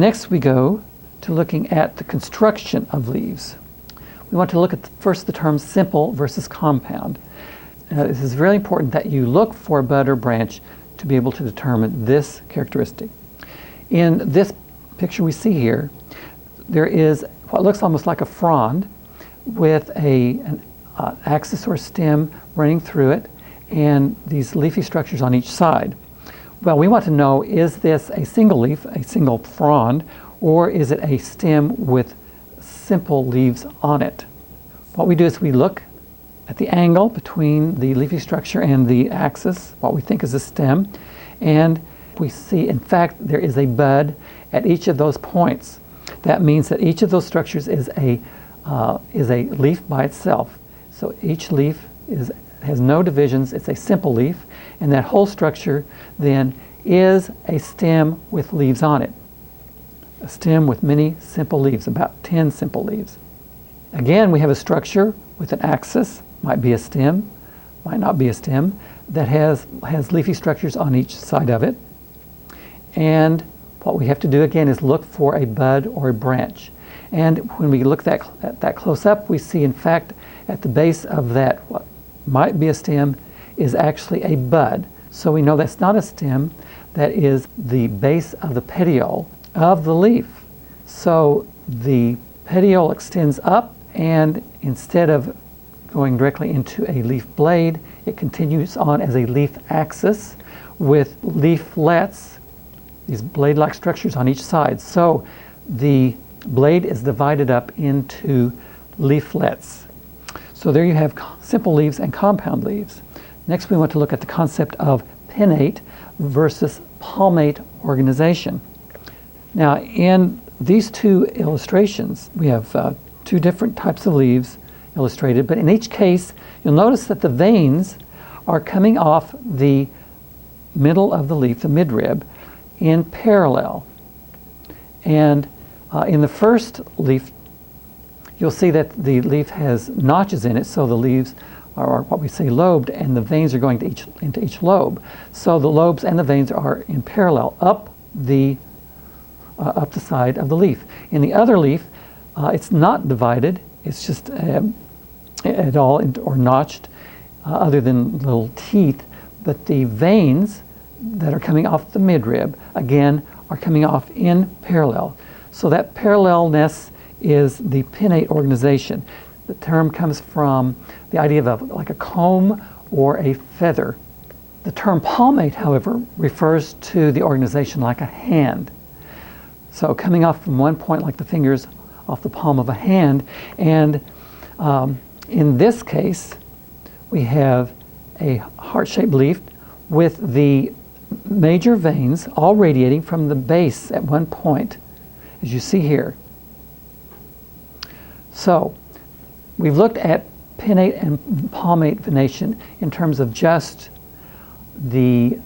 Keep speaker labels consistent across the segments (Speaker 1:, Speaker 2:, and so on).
Speaker 1: Next we go to looking at the construction of leaves. We want to look at first the term simple versus compound. This is very important that you look for a bud or branch to be able to determine this characteristic. In this picture we see here, there is what looks almost like a frond with an axis or stem running through it and these leafy structures on each side. Well, we want to know, is this a single leaf, a single frond, or is it a stem with simple leaves on it? What we do is we look at the angle between the leafy structure and the axis, what we think is a stem, and we see, in fact, there is a bud at each of those points. That means that each of those structures is a leaf by itself. So each leaf has no divisions, it's a simple leaf, and that whole structure then is a stem with leaves on it. A stem with many simple leaves, about 10 simple leaves. Again, we have a structure with an axis, might be a stem, might not be a stem, that has leafy structures on each side of it. And what we have to do again is look for a bud or a branch. And when we look at that close up, we see in fact at the base of that what might be a stem is actually a bud. So we know that's not a stem, that is the base of the petiole of the leaf. So the petiole extends up, and instead of going directly into a leaf blade, it continues on as a leaf axis with leaflets, these blade-like structures on each side. So the blade is divided up into leaflets. So there you have simple leaves and compound leaves. Next we want to look at the concept of pinnate versus palmate organization. Now in these two illustrations we have two different types of leaves illustrated, but in each case you'll notice that the veins are coming off the middle of the leaf, the midrib, in parallel. And in the first leaf you'll see that the leaf has notches in it, so the leaves are what we say lobed, and the veins are going into each lobe. So the lobes and the veins are in parallel up the side of the leaf. In the other leaf, it's not divided, it's just at all or notched, other than little teeth, but the veins that are coming off the midrib, again, are coming off in parallel. So that parallelness is the pinnate organization. The term comes from the idea of like a comb or a feather. The term palmate, however, refers to the organization like a hand. So coming off from one point like the fingers off the palm of a hand, and in this case we have a heart-shaped leaf with the major veins all radiating from the base at one point, as you see here. So we've looked at pinnate and palmate venation in terms of just the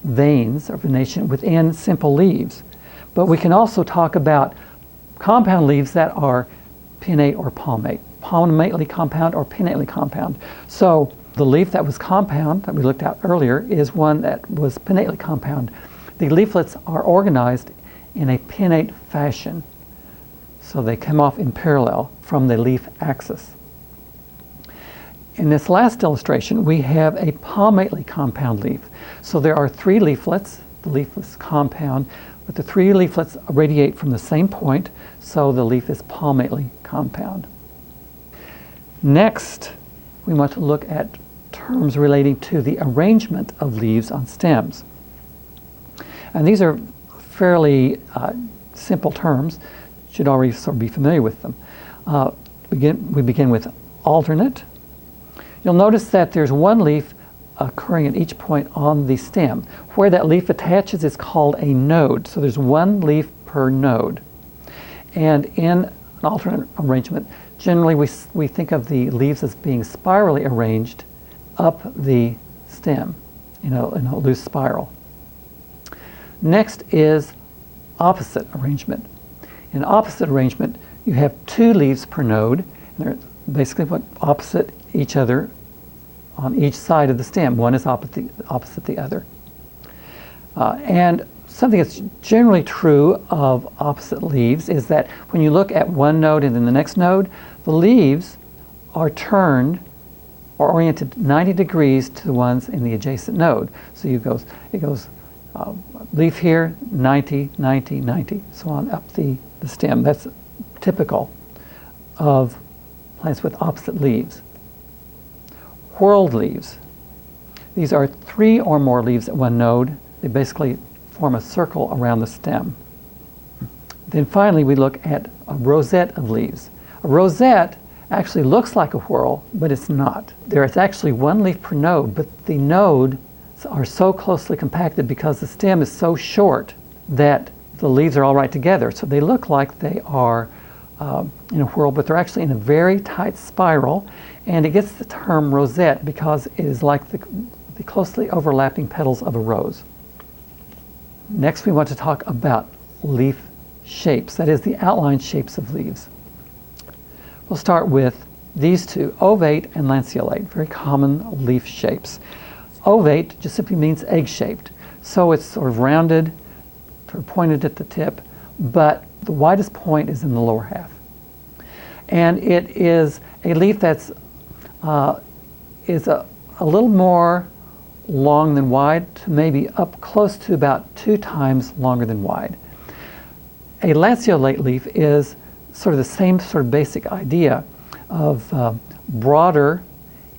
Speaker 1: veins or venation within simple leaves, but we can also talk about compound leaves that are pinnate or palmate, palmately compound or pinnately compound. So the leaf that was compound that we looked at earlier is one that was pinnately compound. The leaflets are organized in a pinnate fashion, so they come off in parallel from the leaf axis. In this last illustration we have a palmately compound leaf. So there are three leaflets, the leaf is compound, but the three leaflets radiate from the same point, so the leaf is palmately compound. Next, we want to look at terms relating to the arrangement of leaves on stems. And these are fairly simple terms. You should already sort of be familiar with them. We begin with alternate. You'll notice that there's one leaf occurring at each point on the stem. Where that leaf attaches is called a node. So there's one leaf per node. And in an alternate arrangement, generally we think of the leaves as being spirally arranged up the stem in a loose spiral. Next is opposite arrangement. In opposite arrangement, you have two leaves per node, and they're basically opposite each other on each side of the stem. One is opposite the other. And something that's generally true of opposite leaves is that when you look at one node and then the next node, the leaves are turned or oriented 90 degrees to the ones in the adjacent node. So it goes leaf here, 90, 90, 90, so on up the stem. That's typical of plants with opposite leaves. Whorled leaves. These are 3 or more leaves at one node. They basically form a circle around the stem. Then finally we look at a rosette of leaves. A rosette actually looks like a whorl, but it's not. There is actually 1 leaf per node, but the nodes are so closely compacted because the stem is so short that the leaves are all right together. So they look like they are in a whorl, but they're actually in a very tight spiral, and it gets the term rosette because it is like the closely overlapping petals of a rose. Next, we want to talk about leaf shapes, that is the outline shapes of leaves. We'll start with these two, ovate and lanceolate, very common leaf shapes. Ovate just simply means egg-shaped, so it's sort of rounded, sort of pointed at the tip, but the widest point is in the lower half. And it is a leaf that's is a little more long than wide, to maybe up close to about 2 times longer than wide. A lanceolate leaf is sort of the same sort of basic idea of broader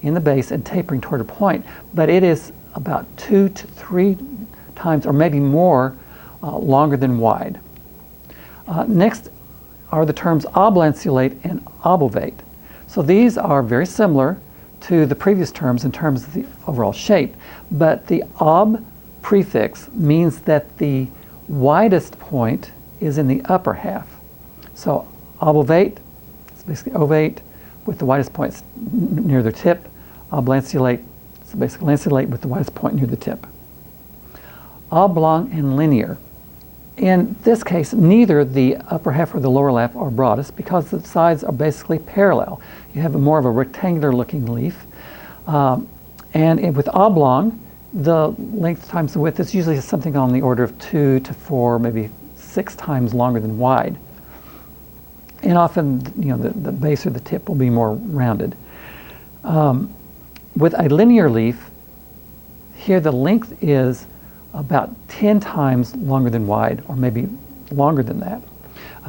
Speaker 1: in the base and tapering toward a point, but it is about 2 to 3 times or maybe more longer than wide. Next are the terms oblanceolate and obovate. So these are very similar to the previous terms in terms of the overall shape, but the ob prefix means that the widest point is in the upper half. So obovate, it's basically ovate with the widest points near the tip. Oblanceolate, it's basically lanceolate with the widest point near the tip. Oblong and linear. In this case, neither the upper half or the lower half are broadest because the sides are basically parallel. You have more of a rectangular looking leaf. And with oblong, the length times the width is usually something on the order of 2 to 4, maybe 6 times longer than wide. And often, the base or the tip will be more rounded. With a linear leaf, here the length is about 10 times longer than wide, or maybe longer than that.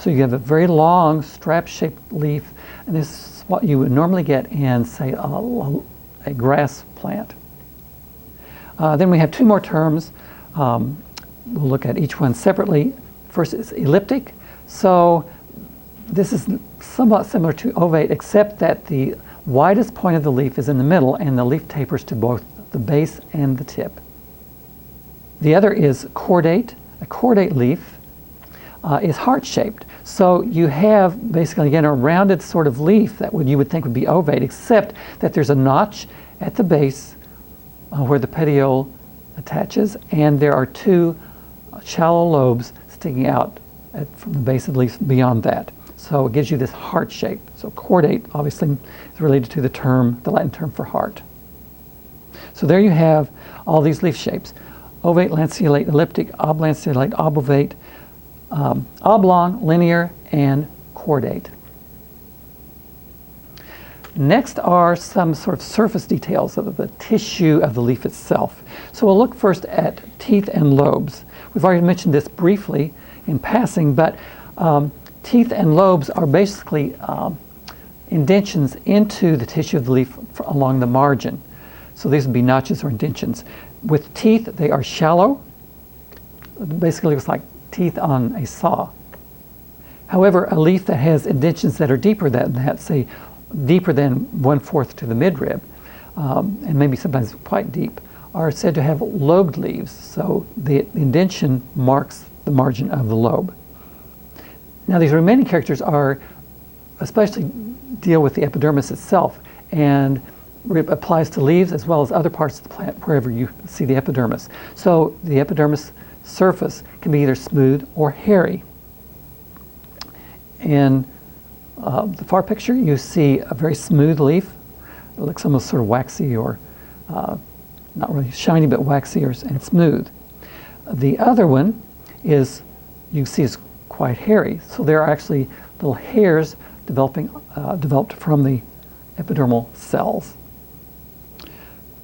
Speaker 1: So you have a very long strap-shaped leaf, and this is what you would normally get in, say, a grass plant. Then we have 2 more terms. We'll look at each one separately. First is elliptic. So this is somewhat similar to ovate, except that the widest point of the leaf is in the middle, and the leaf tapers to both the base and the tip. The other is cordate. A cordate leaf is heart-shaped. So you have basically, again, a rounded sort of leaf that you would think would be ovate, except that there's a notch at the base where the petiole attaches, and there are 2 shallow lobes sticking out from the base of the leaf beyond that. So it gives you this heart shape. So cordate obviously is related to the Latin term for heart. So there you have all these leaf shapes: ovate, lanceolate, elliptic, oblanceolate, obovate, oblong, linear, and cordate. Next are some sort of surface details of the tissue of the leaf itself. So we'll look first at teeth and lobes. We've already mentioned this briefly in passing, but teeth and lobes are basically indentions into the tissue of the leaf along the margin. So these would be notches or indentions. With teeth, they are shallow. Basically, it's like teeth on a saw. However, a leaf that has indentions that are deeper than that, say deeper than 1/4 to the midrib, and maybe sometimes quite deep, are said to have lobed leaves. So the indention marks the margin of the lobe. Now, these remaining characters especially deal with the epidermis itself, and it applies to leaves as well as other parts of the plant wherever you see the epidermis. So the epidermis surface can be either smooth or hairy. In the far picture, you see a very smooth leaf. It looks almost sort of waxy, or not really shiny, but waxy and smooth. The other one is, you can see, is quite hairy. So there are actually little hairs developed from the epidermal cells.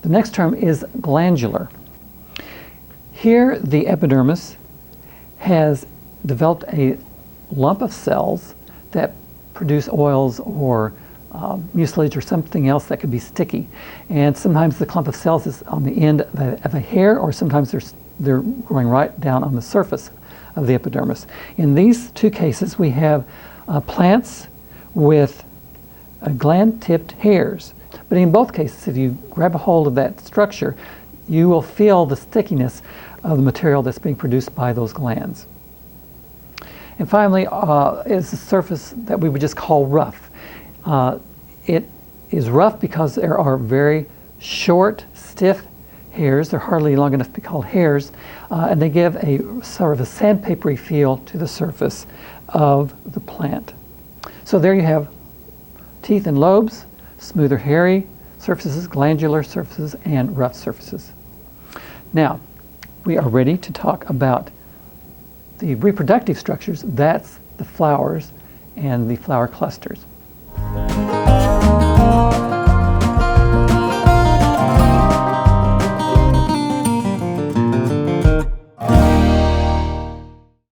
Speaker 1: The next term is glandular. Here, the epidermis has developed a lump of cells that produce oils or mucilage or something else that could be sticky. And sometimes the clump of cells is on the end of a hair, or sometimes they're growing right down on the surface of the epidermis. In these two cases, we have plants with gland-tipped hairs. But in both cases, if you grab a hold of that structure, you will feel the stickiness of the material that's being produced by those glands. And finally, is the surface that we would just call rough. It is rough because there are very short, stiff hairs. They're hardly long enough to be called hairs, and they give a sort of a sandpapery feel to the surface of the plant. So there you have teeth and lobes, smoother hairy surfaces, glandular surfaces, and rough surfaces. Now, we are ready to talk about the reproductive structures. That's the flowers and the flower clusters.